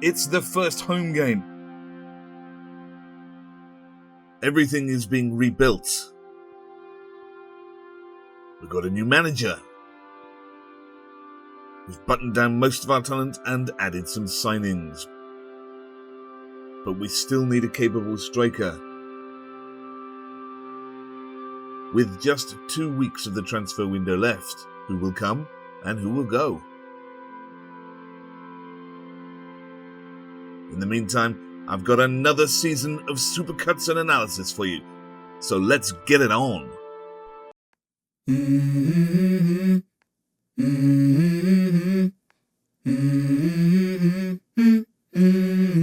It's the first home game. Everything is being rebuilt. We've got a new manager. We've buttoned down most of our talent and added some signings. But we still need a capable striker. With just 2 weeks of the transfer window left, who will come and who will go? In the meantime, I've got another season of supercuts and analysis for you. So let's get it on.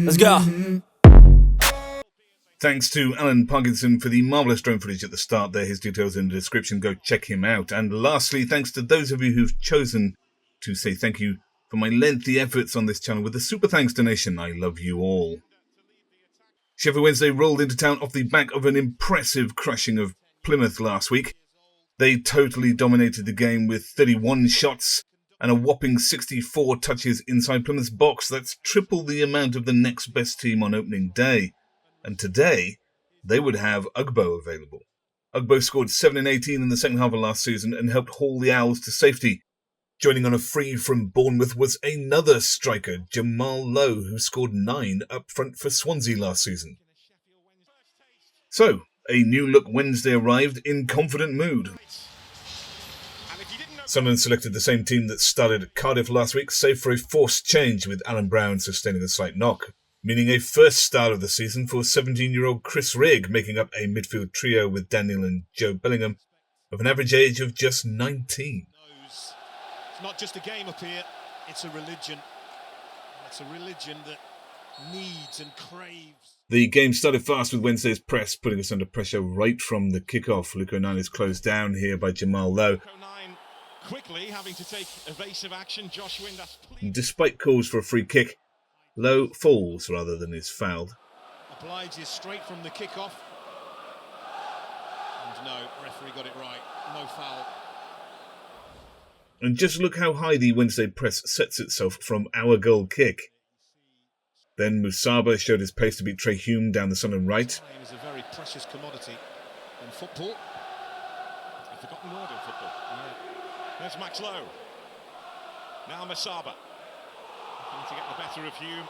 Let's go. Thanks to Alan Parkinson for the marvellous drone footage at the start there. His details in the description. Go check him out. And lastly, thanks to those of you who've chosen to say thank you for my lengthy efforts on this channel with a super thanks donation. I love you all. Sheffield Wednesday rolled into town off the back of an impressive crushing of Plymouth last week. They totally dominated the game with 31 shots and a whopping 64 touches inside Plymouth's box. That's triple the amount of the next best team on opening day. And today, they would have Ugbo available. Ugbo scored 7 in 18 in the second half of last season and helped haul the Owls to safety. Joining on a free from Bournemouth was another striker, Jamaal Lowe, who scored 9 up front for Swansea last season. So, a new-look Wednesday arrived in confident mood. Sunderland selected the same team that started at Cardiff last week, save for a forced change with Alan Brown sustaining a slight knock, meaning a first start of the season for 17-year-old Chris Rigg, making up a midfield trio with Daniel and Jobe Bellingham of an average age of just 19. It's not just a game up here, it's a religion. It's a religion that needs and craves. The game started fast with Wednesday's press, putting us under pressure right from the kickoff. Luko 9 is closed down here by Jamaal Lowe. Quickly having to take evasive action. Josh Windass. Despite calls for a free kick, Lowe falls rather than is fouled. Obliges straight from the kickoff. And no, referee got it right. No foul. And just look how high the Wednesday press sets itself from our goal kick. Then Musaba showed his pace to beat Trey Hume down the Sunderland right. Time is a very precious commodity in football. I've forgotten the word in football. Yeah. There's Max Lowe. Now Musaba. Looking to get the better of Hume.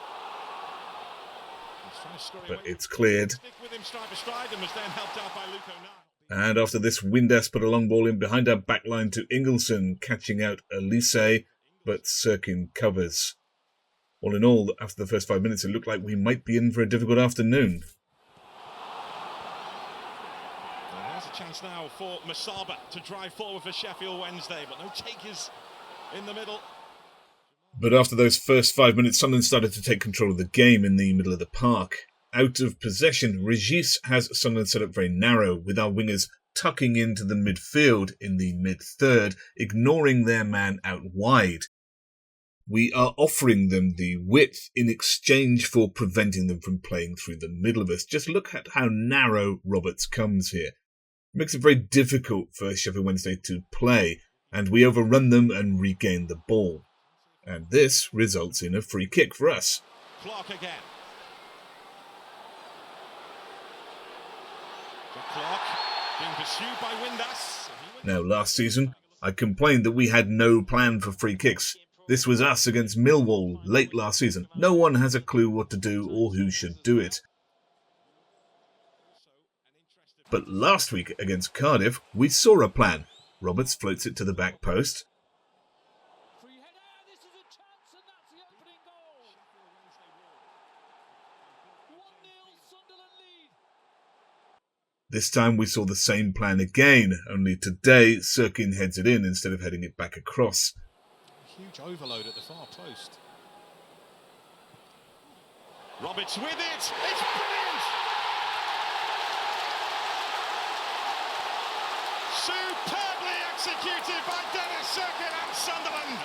But it's cleared. Stick with him stride by stride and was then helped out by Luko 9. And after this, Windass put a long ball in behind our backline to Ingleson, catching out Alese, but Cirkin covers. All in all, after the first 5 minutes, it looked like we might be in for a difficult afternoon. There's a chance now for Musaba to drive forward for Sheffield Wednesday, but no takers in the middle. But after those first 5 minutes, Sunderland started to take control of the game in the middle of the park. Out of possession, Regis has Sunderland set up very narrow, with our wingers tucking into the midfield in the mid-third, ignoring their man out wide. We are offering them the width in exchange for preventing them from playing through the middle of us. Just look at how narrow Roberts comes here. It makes it very difficult for Sheffield Wednesday to play, and we overrun them and regain the ball. And this results in a free kick for us. Clarke again. Clarke being pursued by Windass. Now, last season, I complained that we had no plan for free kicks. This was us against Millwall late last season. No one has a clue what to do or who should do it. But last week against Cardiff, we saw a plan. Roberts floats it to the back post. This time we saw the same plan again, only today Cirkin heads it in instead of heading it back across. Huge overload at the far post. Roberts with it. It's brilliant. Superbly executed by Dennis Cirkin and Sunderland.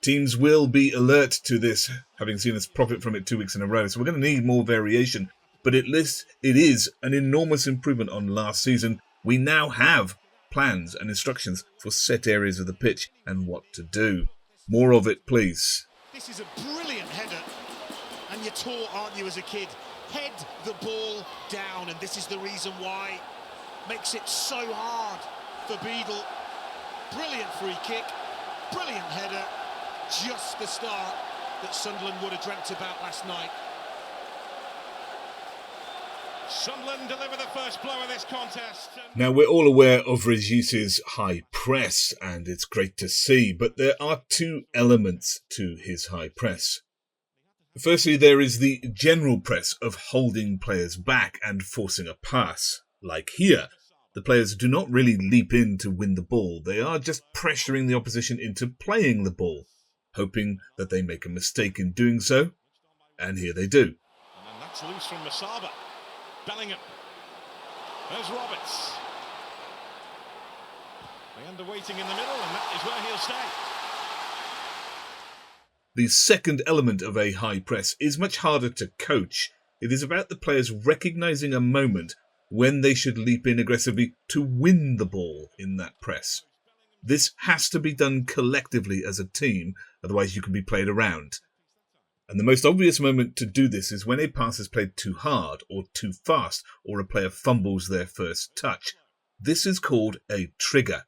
Teams will be alert to this, having seen us profit from it 2 weeks in a row, so we're going to need more variation. But at least it is an enormous improvement on last season. We now have plans and instructions for set areas of the pitch and what to do. More of it, please. This is a brilliant header. you're taught, aren't you, as a kid? Head the ball down, and this is the reason why. Makes it so hard for Beadle. Brilliant free kick, brilliant header. Just the start that Sunderland would have dreamt about last night. Sunderland deliver the first blow of this contest. Now, we're all aware of Regis's high press, and it's great to see, but there are two elements to his high press. Firstly, there is the general press of holding players back and forcing a pass. Like here, the players do not really leap in to win the ball. They are just pressuring the opposition into playing the ball, hoping that they make a mistake in doing so, and here they do. And that's loose from Masaba. Bellingham. There's Roberts. Mayenda waiting in the middle, and that is where he'll stay. The second element of a high press is much harder to coach. It is about the players recognising a moment when they should leap in aggressively to win the ball in that press. This has to be done collectively as a team, otherwise you can be played around. And the most obvious moment to do this is when a pass is played too hard or too fast, or a player fumbles their first touch. This is called a trigger.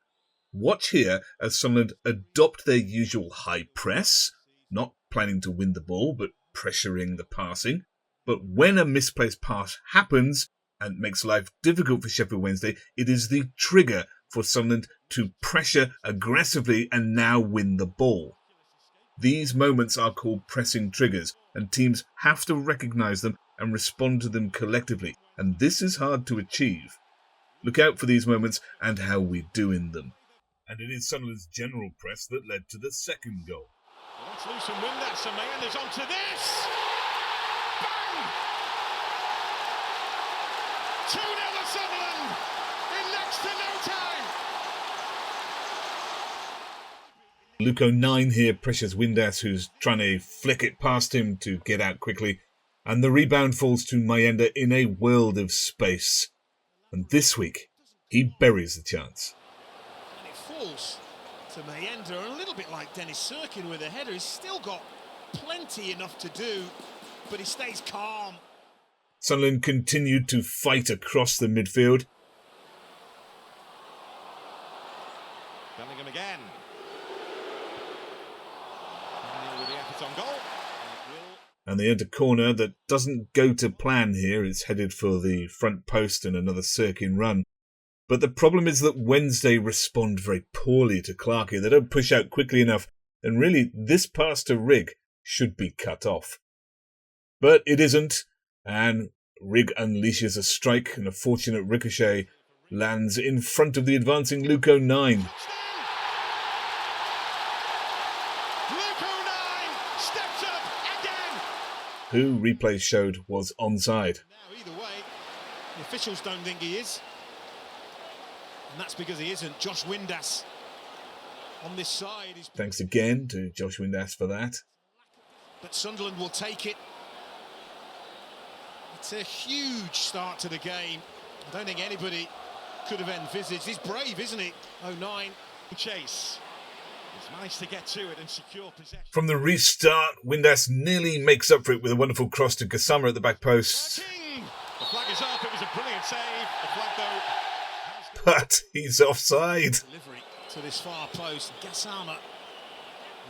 Watch here as Sunderland adopt their usual high press, not planning to win the ball, but pressuring the passing. But when a misplaced pass happens and makes life difficult for Sheffield Wednesday, it is the trigger for Sunderland to pressure aggressively and now win the ball. These moments are called pressing triggers, and teams have to recognise them and respond to them collectively, and this is hard to achieve. Look out for these moments and how we do in them. And it is Sunderland's general press that led to the second goal. Well, that's loose and Windass, and Mayenda's onto this! Bang! 2-0 to Sunderland in next to no time! Luco 9 here pressures Windass, who's trying to flick it past him to get out quickly, and the rebound falls to Mayenda in a world of space. And this week, he buries the chance. And it falls to Mayenda, a little bit like Dennis Cirkin with a header. He's still got plenty enough to do, but he stays calm. Sunderland continued to fight across the midfield. Bellingham again. With the effort on goal. And they enter a corner that doesn't go to plan here. It's headed for the front post and another Cirkin run. But the problem is that Wednesday respond very poorly to Clarke. They don't push out quickly enough. And really, this pass to Rigg should be cut off. But it isn't. And Rigg unleashes a strike, and a fortunate ricochet lands in front of the advancing Luco 9. Who replay showed was onside. Now, either way, the officials don't think he is. And that's because he isn't. Josh Windass on this side. Thanks again to Josh Windass for that. But Sunderland will take it. It's a huge start to the game. I don't think anybody could have envisaged. He's brave, isn't he? 09. Chase. He's managed to get to it and secure possession. From the restart, Windass nearly makes up for it with a wonderful cross to Gassama at the back post. The flag is up. It was a brilliant save. The flag, though, but he's offside. Delivery to this far post. Gassama.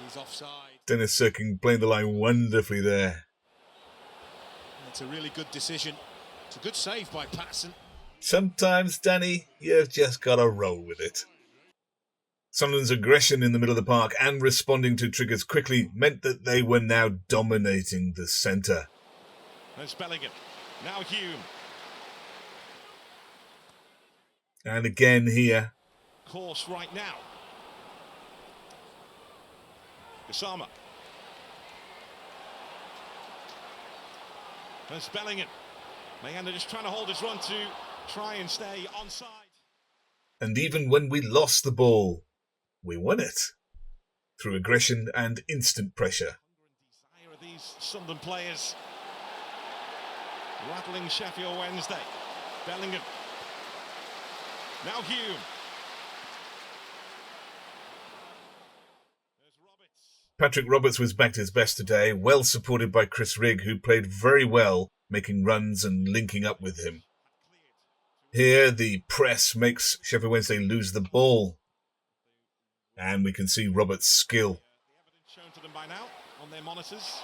He's offside. Dennis Cirkin playing the line wonderfully there. It's a really good decision. It's a good save by Patterson. Sometimes, Danny, you've just got to roll with it. Sunderland's aggression in the middle of the park and responding to triggers quickly meant that they were now dominating the centre. There's Bellingham. Now Hume. And again here. Course right now. Gassama. There's Bellingham. Mayenda just trying to hold his run to try and stay onside. And even when we lost the ball, we won it through aggression and instant pressure. Desire of these Sunderland players. Rattling Sheffield Wednesday. Bellingham. Now Hume. There's Roberts. Patrick Roberts was back to his best today, well supported by Chris Rigg, who played very well, making runs and linking up with him. Here, the press makes Sheffield Wednesday lose the ball. And we can see Roberts' skill. The evidence shown to them by now on their monitors.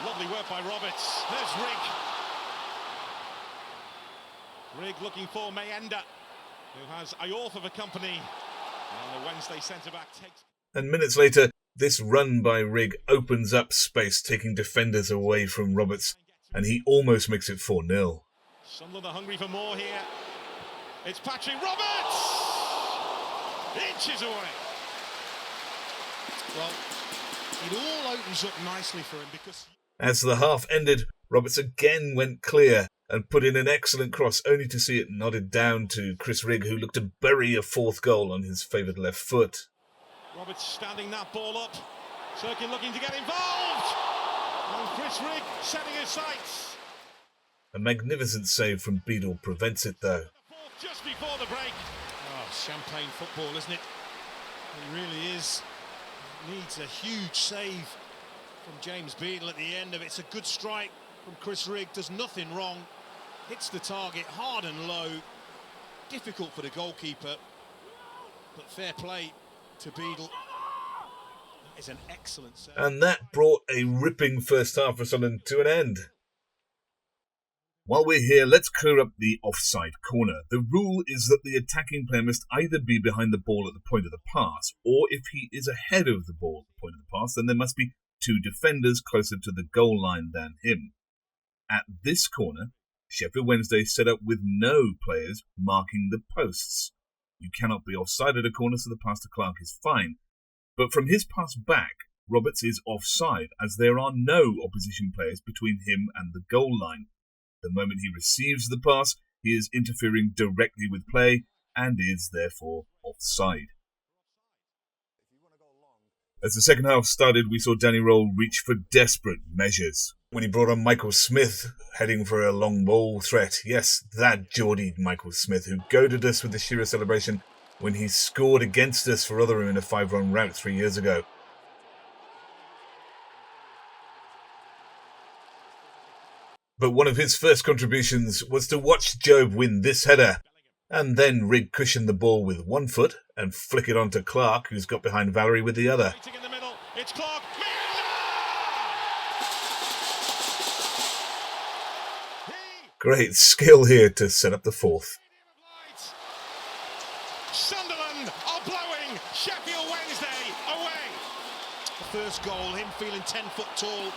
Lovely work by Roberts. There's Rigg. Rigg looking for Mayenda, who has Ayorth of a company. And the Wednesday centre-back takes... And minutes later, this run by Rigg opens up space, taking defenders away from Roberts, and he almost makes it 4-0. Sunderland are hungry for more here. It's Patrick Roberts! Inches away. Well, it all opens up nicely for him because... As the half ended, Roberts again went clear and put in an excellent cross, only to see it nodded down to Chris Rigg, who looked to bury a fourth goal on his favoured left foot. Roberts standing that ball up. Cirkin looking to get involved. And Chris Rigg setting his sights. A magnificent save from Beadle prevents it, though. Just before the break. Oh, champagne football, isn't it? It really is. It needs a huge save from James Beadle at the end of it. It's a good strike from Chris Rigg. Does nothing wrong. Hits the target hard and low. Difficult for the goalkeeper. But fair play to Beadle. That is an excellent save. And that brought a ripping first half for Sunderland to an end. While we're here, let's clear up the offside corner. The rule is that the attacking player must either be behind the ball at the point of the pass, or if he is ahead of the ball at the point of the pass, then there must be two defenders closer to the goal line than him. At this corner, Sheffield Wednesday set up with no players marking the posts. You cannot be offside at a corner, so the pass to Clarke is fine. But from his pass back, Roberts is offside, as there are no opposition players between him and the goal line. The moment he receives the pass, he is interfering directly with play and is therefore offside. As the second half started, we saw Danny Rohl reach for desperate measures when he brought on Michael Smith, heading for a long ball threat. Yes, that Geordie Michael Smith, who goaded us with the Shearer celebration when he scored against us for Rotherham in a 5-run rout 3 years ago. But one of his first contributions was to watch Jobe win this header, and then Rigg cushion the ball with one foot and flick it onto Clarke, who's got behind Valerie with the other. In the middle, it's Clarke. Great skill here to set up the fourth. Sunderland are blowing Sheffield Wednesday away. The first goal, him feeling 10 foot tall.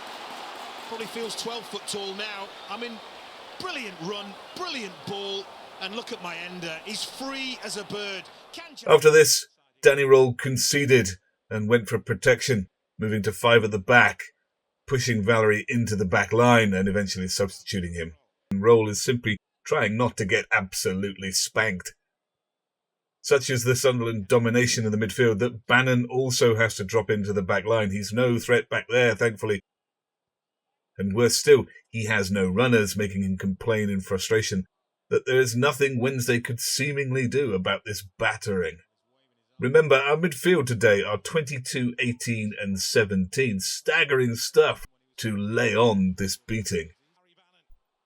Probably feels 12 foot tall now. I mean, brilliant run, brilliant ball. And look at Mayenda, he's free as a bird. After this, Danny Rohl conceded and went for protection, moving to 5 at the back, pushing Valerie into the back line and eventually substituting him. And Rohl is simply trying not to get absolutely spanked. Such is the Sunderland domination in the midfield that Bannon also has to drop into the back line. He's no threat back there, thankfully. And worse still, he has no runners, making him complain in frustration that there is nothing Wednesday could seemingly do about this battering. Remember, our midfield today are 22, 18 and 17. Staggering stuff to lay on this beating.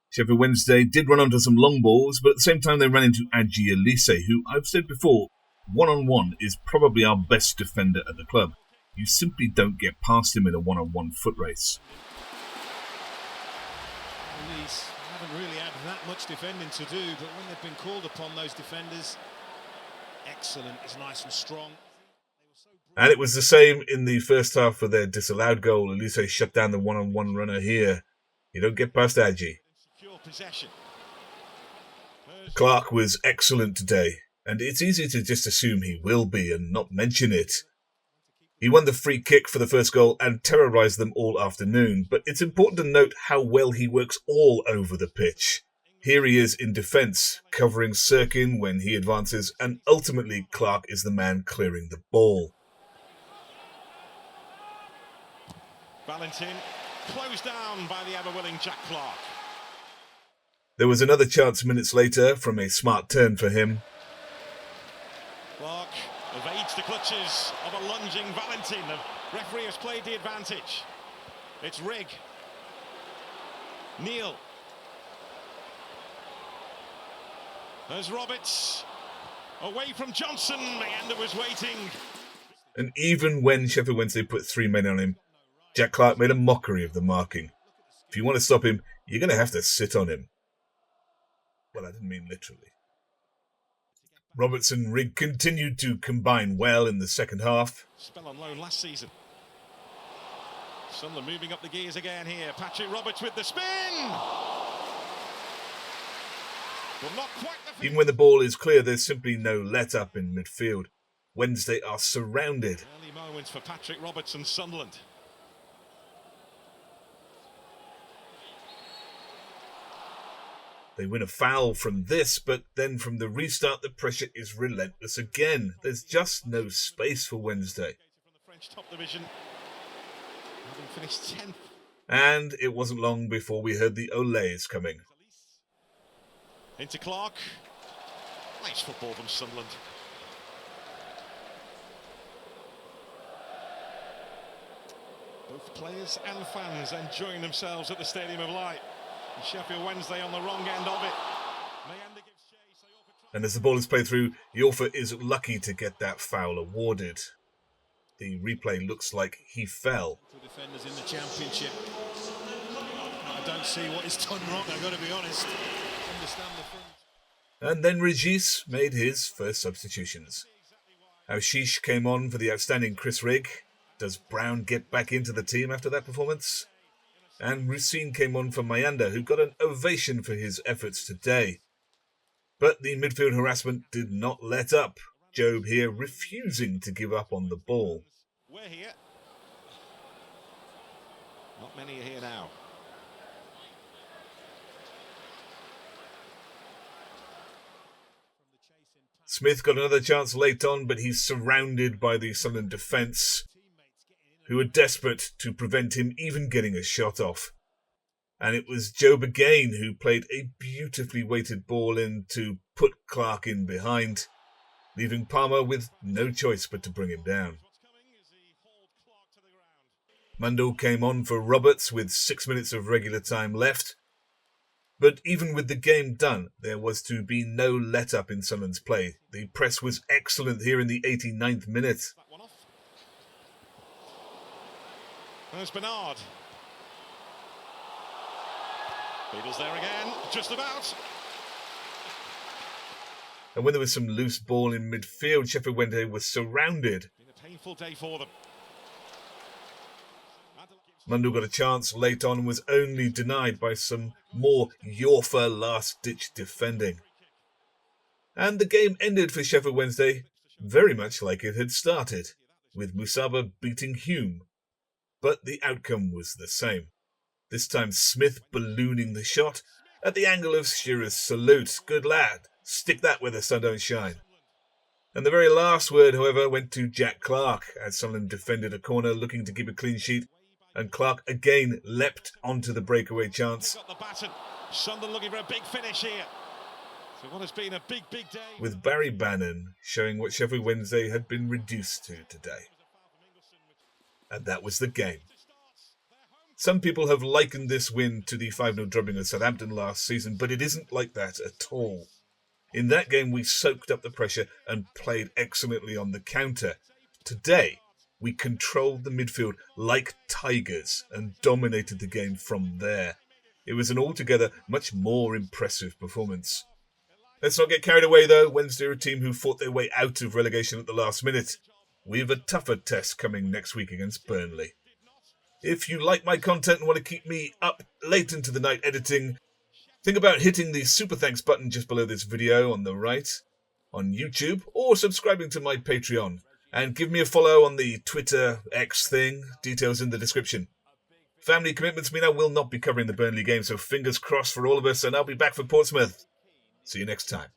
Sheffield Wednesday did run onto some long balls, but at the same time they ran into Aje Alese, who, I've said before, one-on-one is probably our best defender at the club. You simply don't get past him in a one-on-one foot race. Police haven't really had that much defending to do, but when they've been called upon, those defenders, excellent, it's nice and strong. And it was the same in the first half for their disallowed goal. Alese shut down the one-on-one runner here. You don't get past Aje. Clarke was excellent today, and it's easy to just assume he will be and not mention it. He won the free kick for the first goal and terrorised them all afternoon, but it's important to note how well he works all over the pitch. Here he is in defence, covering Cirkin when he advances, and ultimately Clarke is the man clearing the ball. Valentin closed down by the ever-willing Jack Clarke. There was another chance minutes later from a smart turn for him. Clarke evades the clutches of a lunging Valentin. Referee has played the advantage. It's Rigg. Neil. There's Roberts. Away from Johnson. Mayenda was waiting. And even when Sheffield Wednesday put 3 men on him, Jack Clarke made a mockery of the marking. If you want to stop him, you're going to have to sit on him. Well, I didn't mean literally. Roberts and Rigg continued to combine well in the second half. Spell on loan last season. Sunderland moving up the gears again here. Patrick Roberts with the spin! Well, not quite the... Even when the ball is clear, there's simply no let-up in midfield. Wednesday are surrounded. Early moments for Patrick Roberts and Sunderland. They win a foul from this, but then from the restart, the pressure is relentless again. There's just no space for Wednesday. From the French top division, having finished 10th. And it wasn't long before we heard the Olays coming. Into Clarke. Nice football from Sunderland. Both players and fans enjoying themselves at the Stadium of Light. And Sheffield Wednesday on the wrong end of it. Mayenda gives chase. And as the ball is played through, Yorfa is lucky to get that foul awarded. The replay looks like he fell. Two defenders in the Championship. I don't see what he's done wrong, I've got to be honest. Understand the front. And then Regis made his first substitutions. Aje came on for the outstanding Chris Rigg. Does Brown get back into the team after that performance? And Racine came on for Mayenda, who got an ovation for his efforts today. But the midfield harassment did not let up. Jobe here refusing to give up on the ball. We're here. Not many are here now. Smith got another chance late on, but he's surrounded by the Sunderland defence, who are desperate to prevent him even getting a shot off. And it was Jobe again who played a beautifully weighted ball in to put Clarke in behind, leaving Palmer with no choice but to bring him down. Mundell came on for Roberts with 6 minutes of regular time left. But even with the game done, there was to be no let-up in Sunderland's play. The press was excellent here in the 89th minute. There's Bernard. Beadle's there again, just about. And when there was some loose ball in midfield, Sheffield Wednesday was surrounded. Been a painful day for them. Mundell got a chance late on and was only denied by some more Yorfa last-ditch defending. And the game ended for Sheffield Wednesday very much like it had started, with Musaba beating Hume. But the outcome was the same. This time Smith ballooning the shot at the angle of Shearer's salute. Good lad, stick that where the sun don't shine. And the very last word, however, went to Jack Clarke as Sunderland defended a corner looking to keep a clean sheet. And Clarke again leapt onto the breakaway chance. Got the baton. Sunderland looking for a big finish here. So what has been a big day. With Barry Bannon showing what Sheffield Wednesday had been reduced to today. And that was the game. Some people have likened this win to the 5-0 drubbing of Southampton last season, but it isn't like that at all. In that game, we soaked up the pressure and played excellently on the counter. Today, we controlled the midfield like tigers and dominated the game from there. It was an altogether much more impressive performance. Let's not get carried away though. Wednesday are a team who fought their way out of relegation at the last minute. We have a tougher test coming next week against Burnley. If you like my content and want to keep me up late into the night editing, think about hitting the super thanks button just below this video on the right on YouTube, or subscribing to my Patreon. And give me a follow on the Twitter X thing, details in the description. Family commitments mean I will not be covering the Burnley game, so fingers crossed for all of us, and I'll be back for Portsmouth. See you next time.